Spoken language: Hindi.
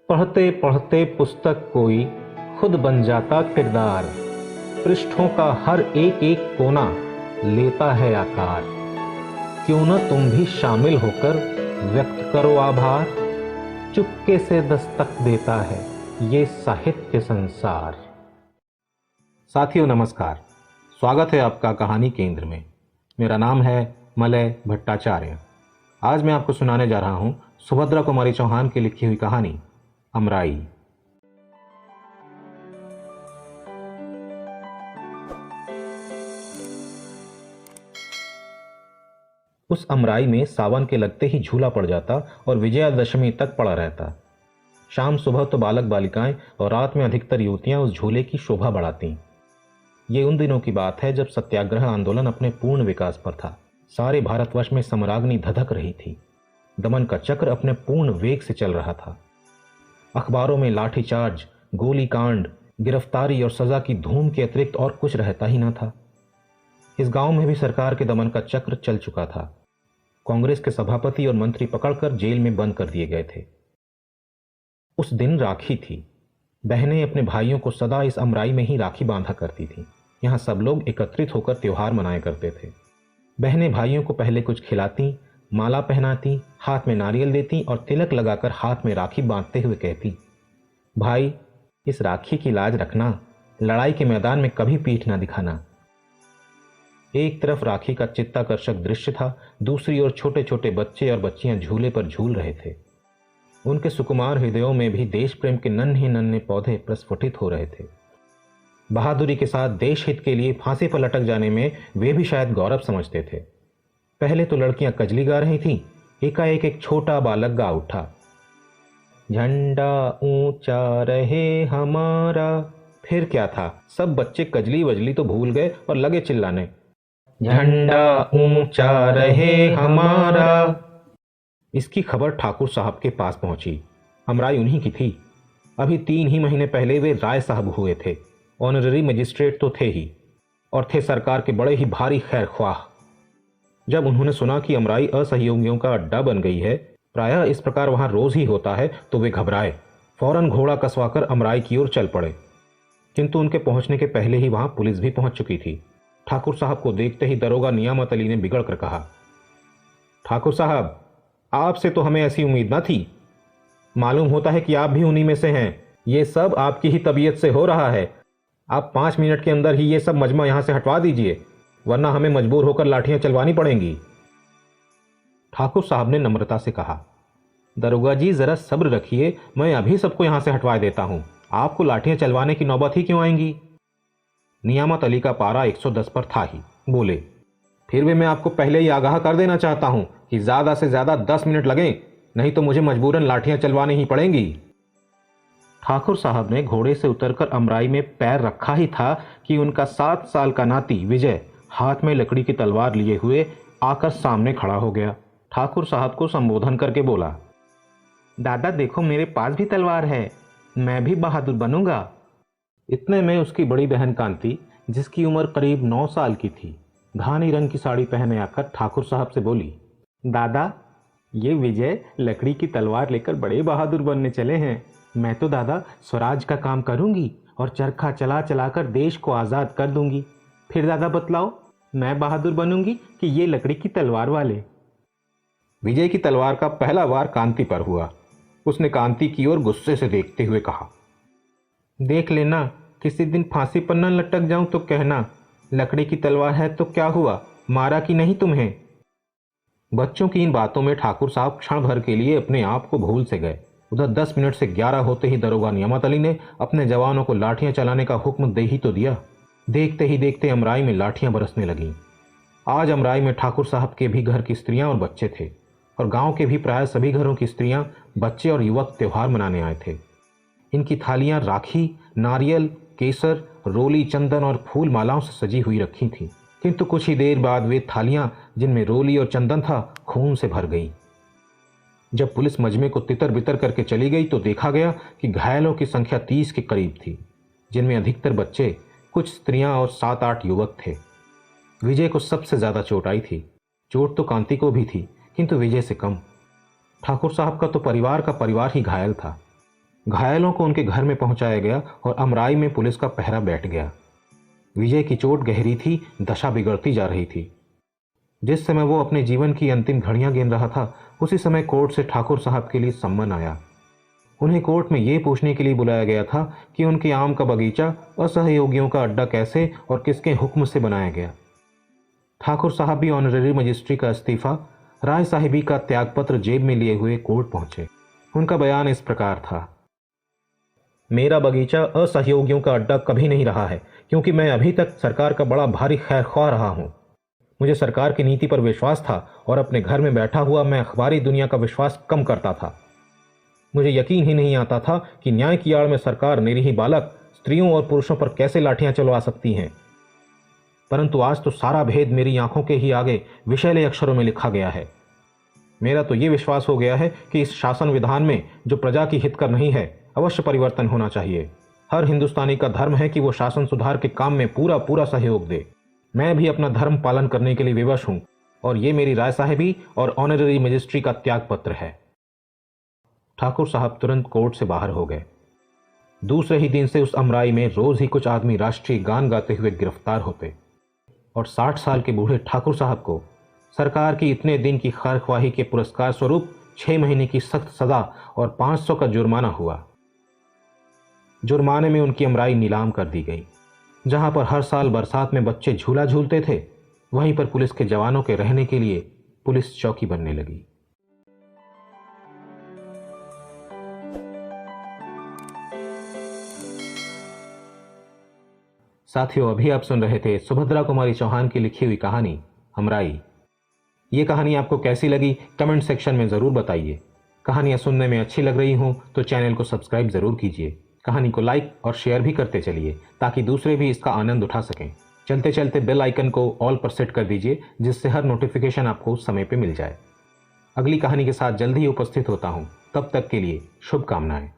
पढ़ते पढ़ते पुस्तक कोई खुद बन जाता किरदार। पृष्ठों का हर एक एक कोना लेता है आकार। क्यों न तुम भी शामिल होकर व्यक्त करो आभार। चुपके से दस्तक देता है ये साहित्य संसार। साथियों नमस्कार, स्वागत है आपका कहानी केंद्र में। मेरा नाम है मलय भट्टाचार्य। आज मैं आपको सुनाने जा रहा हूं सुभद्रा कुमारी चौहान की लिखी हुई कहानी अमराई। उस अमराई में सावन के लगते ही झूला पड़ जाता और विजयादशमी तक पड़ा रहता। शाम सुबह तो बालक बालिकाएं और रात में अधिकतर युवतियां उस झूले की शोभा बढ़ाती। ये उन दिनों की बात है जब सत्याग्रह आंदोलन अपने पूर्ण विकास पर था। सारे भारतवर्ष में सम्राग्नि धधक रही थी। दमन का चक्र अपने पूर्ण वेग से चल रहा था। अखबारों में लाठीचार्ज, गोलीकांड, गिरफ्तारी और सजा की धूम के अतिरिक्त और कुछ रहता ही न था। इस गांव में भी सरकार के दमन का चक्र चल चुका था। कांग्रेस के सभापति और मंत्री पकड़कर जेल में बंद कर दिए गए थे। उस दिन राखी थी। बहनें अपने भाइयों को सदा इस अमराई में ही राखी बांधा करती थीं। यहाँ सब लोग एकत्रित होकर त्योहार मनाया करते थे। बहनें भाइयों को पहले कुछ खिलाती, माला पहनाती, हाथ में नारियल देती और तिलक लगाकर हाथ में राखी बांधते हुए कहती, भाई इस राखी की लाज रखना, लड़ाई के मैदान में कभी पीठ ना दिखाना। एक तरफ राखी का चित्ताकर्षक दृश्य था, दूसरी ओर छोटे छोटे बच्चे और बच्चियां झूले पर झूल रहे थे। उनके सुकुमार हृदयों में भी देश प्रेम के नन्हे नन्हे पौधे प्रस्फुटित हो रहे थे। बहादुरी के साथ देश हित के लिए फांसी पर लटक जाने में वे भी शायद गौरव समझते थे। पहले तो लड़कियां कजली गा रही थीं, एकाएक एक छोटा बालक गा उठा, झंडा ऊंचा रहे हमारा। फिर क्या था, सब बच्चे कजली वजली तो भूल गए और लगे चिल्लाने, झंडा ऊंचा रहे हमारा। इसकी खबर ठाकुर साहब के पास पहुंची। अमराई उन्हीं की थी। अभी 3 ही महीने पहले वे राय साहब हुए थे। ऑनररी मजिस्ट्रेट तो थे ही और थे सरकार के बड़े ही भारी खैर ख्वाह। जब उन्होंने सुना कि अमराई असहयोगियों का अड्डा बन गई है, प्रायः इस प्रकार वहां रोज ही होता है, तो वे घबराए। फौरन घोड़ा कसवाकर अमराई की ओर चल पड़े। किंतु उनके पहुंचने के पहले ही वहां पुलिस भी पहुंच चुकी थी। ठाकुर साहब को देखते ही दरोगा नियामत अली ने बिगड़ कर कहा, ठाकुर साहब, आपसे तो हमें ऐसी उम्मीद न थी। मालूम होता है कि आप भी उन्हीं में से हैं। ये सब आपकी ही तबीयत से हो रहा है। आप 5 मिनट के अंदर ही ये सब मजमा यहां से हटवा दीजिए, वरना हमें मजबूर होकर लाठियां चलवानी पड़ेंगी। ठाकुर साहब ने नम्रता से कहा, दरोगा जी जरा सब्र रखिए, मैं अभी सबको यहां से हटवा देता हूं। आपको लाठियां चलवाने की नौबत ही क्यों आएंगी। नियामत अली का पारा 110 पर था ही। बोले, फिर भी मैं आपको पहले ही आगाह कर देना चाहता हूं कि ज्यादा से ज्यादा 10 मिनट लगें, नहीं तो मुझे मजबूरन लाठियां चलवानी ही पड़ेंगी। ठाकुर साहब ने घोड़े से उतरकर अमराई में पैर रखा ही था कि उनका 7 साल का नाती विजय हाथ में लकड़ी की तलवार लिए हुए आकर सामने खड़ा हो गया। ठाकुर साहब को संबोधन करके बोला, दादा देखो मेरे पास भी तलवार है, मैं भी बहादुर बनूंगा। इतने में उसकी बड़ी बहन कांति, जिसकी उम्र करीब 9 साल की थी, धानी रंग की साड़ी पहने आकर ठाकुर साहब से बोली, दादा ये विजय लकड़ी की तलवार लेकर बड़े बहादुर बनने चले हैं। मैं तो दादा स्वराज का काम करूंगी और चरखा चला चलाकर देश को आज़ाद कर दूंगी। फिर दादा बतलाओ, मैं बहादुर बनूंगी कि ये लकड़ी की तलवार वाले। विजय की तलवार का पहला वार कांति पर हुआ। उसने कांति की ओर गुस्से से देखते हुए कहा, देख लेना, किसी दिन फांसी पर न लटक जाऊं तो कहना, लकड़ी की तलवार है तो क्या हुआ, मारा कि नहीं तुम्हें। बच्चों की इन बातों में ठाकुर साहब क्षण भर के लिए अपने आप को भूल से गए। उधर 10 मिनट से 11 होते ही दरोगा नियामत अली ने अपने जवानों को लाठियां चलाने का हुक्म दे ही तो दिया। देखते ही देखते अमराई में लाठियां बरसने लगीं। आज अमराई में ठाकुर साहब के भी घर की स्त्रियां और बच्चे थे और गांव के भी प्राय सभी घरों की स्त्रियां, बच्चे और युवक त्योहार मनाने आए थे। इनकी थालियां राखी, नारियल, केसर, रोली, चंदन और फूल मालाओं से सजी हुई रखी थीं। किंतु कुछ ही देर बाद वे थालियां, जिनमें रोली और चंदन था, खून से भर गईं। जब पुलिस मजमे को तितर बितर करके चली गई तो देखा गया कि घायलों की संख्या 30 के करीब थी, जिनमें अधिकतर बच्चे, कुछ स्त्रियां और 7-8 युवक थे। विजय को सबसे ज्यादा चोट आई थी। चोट तो कांति को भी थी, किंतु विजय से कम। ठाकुर साहब का तो परिवार का परिवार ही घायल था। घायलों को उनके घर में पहुंचाया गया और अमराई में पुलिस का पहरा बैठ गया। विजय की चोट गहरी थी, दशा बिगड़ती जा रही थी। जिस समय वो अपने जीवन की अंतिम घड़ियां गिन रहा था, उसी समय कोर्ट से ठाकुर साहब के लिए सम्मन आया। उन्हें कोर्ट में ये पूछने के लिए बुलाया गया था कि उनके आम का बगीचा असहयोगियों का अड्डा कैसे और किसके हुक्म से बनाया गया। ठाकुर साहब भी ऑनरेरी मजिस्ट्री का इस्तीफा, राय साहिबी का त्यागपत्र जेब में लिए हुए कोर्ट पहुंचे। उनका बयान इस प्रकार था। मेरा बगीचा असहयोगियों का अड्डा कभी नहीं रहा है, क्योंकि मैं अभी तक सरकार का बड़ा भारी खैरख्वाह रहा हूं। मुझे सरकार की नीति पर विश्वास था और अपने घर में बैठा हुआ मैं अखबारी दुनिया का विश्वास कम करता था। मुझे यकीन ही नहीं आता था कि न्याय की आड़ में सरकार निरीह बालक, स्त्रियों और पुरुषों पर कैसे लाठियां चलवा सकती हैं। परंतु आज तो सारा भेद मेरी आंखों के ही आगे विषैले अक्षरों में लिखा गया है। मेरा तो ये विश्वास हो गया है कि इस शासन विधान में जो प्रजा की हित कर नहीं है, अवश्य परिवर्तन होना चाहिए। हर हिंदुस्तानी का धर्म है कि वो शासन सुधार के काम में पूरा पूरा सहयोग दे। मैं भी अपना धर्म पालन करने के लिए विवश हूं और ये मेरी राय साहिबी और ऑनरेरी मजिस्ट्री का त्यागपत्र है। ठाकुर साहब तुरंत कोर्ट से बाहर हो गए। दूसरे ही दिन से उस अमराई में रोज ही कुछ आदमी राष्ट्रीय गान गाते हुए गिरफ्तार होते और 60 साल के बूढ़े ठाकुर साहब को सरकार की इतने दिन की खैरख्वाही के पुरस्कार स्वरूप 6 महीने की सख्त सजा और 500 का जुर्माना हुआ। जुर्माने में उनकी अमराई नीलाम कर दी गई। जहां पर हर साल बरसात में बच्चे झूला झूलते थे, वहीं पर पुलिस के जवानों के रहने के लिए पुलिस चौकी बनने लगी। साथियों, अभी आप सुन रहे थे सुभद्रा कुमारी चौहान की लिखी हुई कहानी अमराई। ये कहानी आपको कैसी लगी कमेंट सेक्शन में ज़रूर बताइए। कहानियाँ सुनने में अच्छी लग रही हों तो चैनल को सब्सक्राइब ज़रूर कीजिए। कहानी को लाइक और शेयर भी करते चलिए ताकि दूसरे भी इसका आनंद उठा सकें। चलते चलते बेल आइकन को ऑल पर सेट कर दीजिए, जिससे हर नोटिफिकेशन आपको समय पे मिल जाए। अगली कहानी के साथ जल्द ही उपस्थित होता हूँ। तब तक के लिए शुभकामनाएं।